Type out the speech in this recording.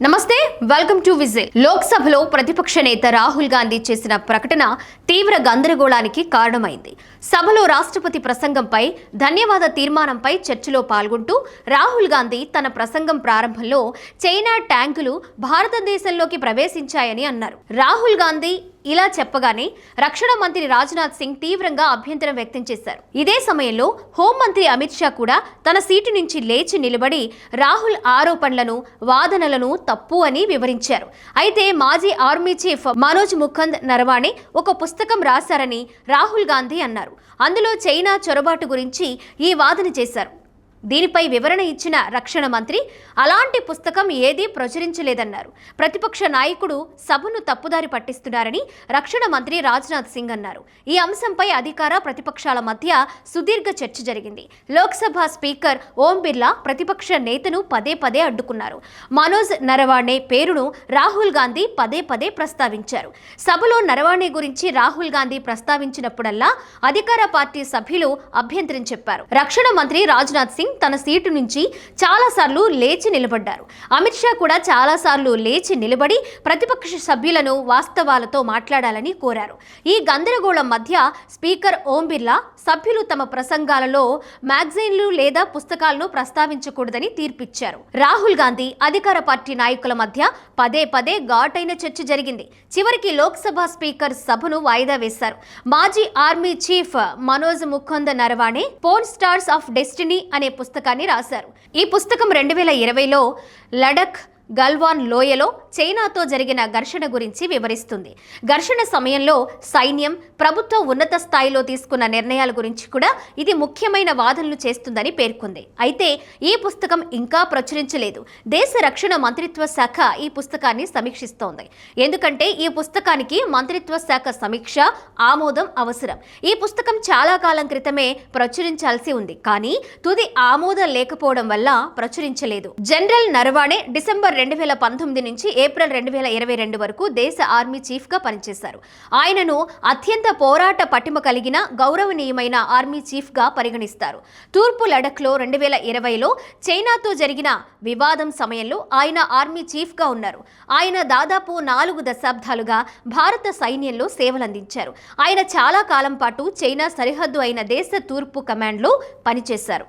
నమస్తే welcome to whistle. లోక్సభలో ప్రతిపక్ష నేత రాహుల్ గాంధీ చేసిన ప్రకటన తీవ్ర గందరగోళానికి కారణమైంది. సభలో రాష్ట్రపతి ప్రసంగంపై ధన్యవాద తీర్మానంపై చర్చలో పాల్గొంటూ రాహుల్ గాంధీ తన ప్రసంగం ప్రారంభంలో చైనా ట్యాంకులు భారతదేశంలోకి ప్రవేశించాయని అన్నారు. రాహుల్ గాంధీ ఇలా చెప్పగానే రక్షణ మంత్రి రాజ్నాథ్ సింగ్ తీవ్రంగా అభ్యంతరం వ్యక్తం చేశారు. ఇదే సమయంలో హోంమంత్రి అమిత్ షా కూడా తన సీటు నుంచి లేచి నిలబడి రాహుల్ ఆరోపణలను వాదనలను తప్పు అని వివరించారు. అయితే మాజీ ఆర్మీ చీఫ్ మనోజ్ ముకుంద్ నరవాణే ఒక పుస్తకం రాశారని రాహుల్ గాంధీ అన్నారు. అందులో చైనా చొరబాటు గురించి ఈ వాదన చేశారు. దీనిపై వివరణ ఇచ్చిన రక్షణ మంత్రి అలాంటి పుస్తకం ఏదీ ప్రచురించలేదన్నారు. ప్రతిపక్ష నాయకుడు సభను తప్పుదారి పట్టిస్తున్నారని రక్షణ మంత్రి రాజ్నాథ్ సింగ్ అన్నారు. ఈ అంశంపై అధికార ప్రతిపక్షాల మధ్య సుదీర్ఘ చర్చ జరిగింది. లోక్సభ స్పీకర్ ఓం బిర్లా ప్రతిపక్ష నేతను పదే పదే అడ్డుకున్నారు. మనోజ్ నరవాణే పేరును రాహుల్ గాంధీ పదే పదే ప్రస్తావించారు. సభలో నరవాణే గురించి రాహుల్ గాంధీ ప్రస్తావించినప్పుడల్లా అధికార పార్టీ సభ్యులు అభ్యంతరం చెప్పారు. రక్షణ మంత్రి రాజ్నాథ్ సింగ్ తన సీటు నుంచి చాలాసార్లు లేచి నిలబడ్డారు. అమిత్ షా కూడా చాలాసార్లు లేచి నిలబడి ప్రతిపక్ష సభ్యులను వాస్తవాలతో మాట్లాడాలని కోరారు. ఈ గందరగోళం మధ్య స్పీకర్ ఓం బిర్లా సభ్యులు తమ ప్రసంగాలలో మ్యాగజైన్లు లేదా పుస్తకాలను ప్రస్తావించకూడదని తీర్పిచ్చారు. రాహుల్ గాంధీ అధికార పార్టీ నాయకుల మధ్య పదే పదే ఘాటైన చర్చ జరిగింది. చివరికి లోక్సభ స్పీకర్ సభను వాయిదా వేశారు. మాజీ army chief Manoj Mukund Naravane porn stars of destiny అనే పుస్తకాన్ని రాశారు. ఈ పుస్తకం 2020లో లడఖ్ గల్వాన్ లోయలో చైనాతో జరిగిన ఘర్షణ గురించి వివరిస్తుంది. ఘర్షణ సమయంలో సైన్యం, ప్రభుత్వం ఉన్నత స్థాయిలో తీసుకున్న నిర్ణయాల గురించి కూడా ఇది ముఖ్యమైన వాదనలు చేస్తుందని పేర్కొంది. అయితే ఈ పుస్తకం ఇంకా ప్రచురించలేదు. దేశ రక్షణ మంత్రిత్వ శాఖ ఈ పుస్తకాన్ని సమీక్షిస్తోంది. ఎందుకంటే ఈ పుస్తకానికి మంత్రిత్వ శాఖ సమీక్ష ఆమోదం అవసరం. ఈ పుస్తకం చాలా కాలం క్రితమే ప్రచురించాల్సి ఉంది, కానీ తుది ఆమోదం లేకపోవడం వల్ల ప్రచురించలేదు. జనరల్ నరవాణే డిసెంబర్ 2019 నుంచి ఏప్రిల్ 2022 వరకు దేశ ఆర్మీ చీఫ్ గా పనిచేశారు. ఆయనను అత్యంత పోరాట పటిమ కలిగిన గౌరవనీయమైన ఆర్మీ చీఫ్ గా పరిగణిస్తారు. తూర్పు లడఖ్ లో 2020లో చైనాతో జరిగిన వివాదం సమయంలో ఆయన ఆర్మీ చీఫ్ గా ఉన్నారు. ఆయన దాదాపు 4 దశాబ్దాలుగా భారత సైన్యంలో సేవలందించారు. ఆయన చాలా కాలం పాటు చైనా సరిహద్దు అయిన దేశ తూర్పు కమాండ్ లో పనిచేశారు.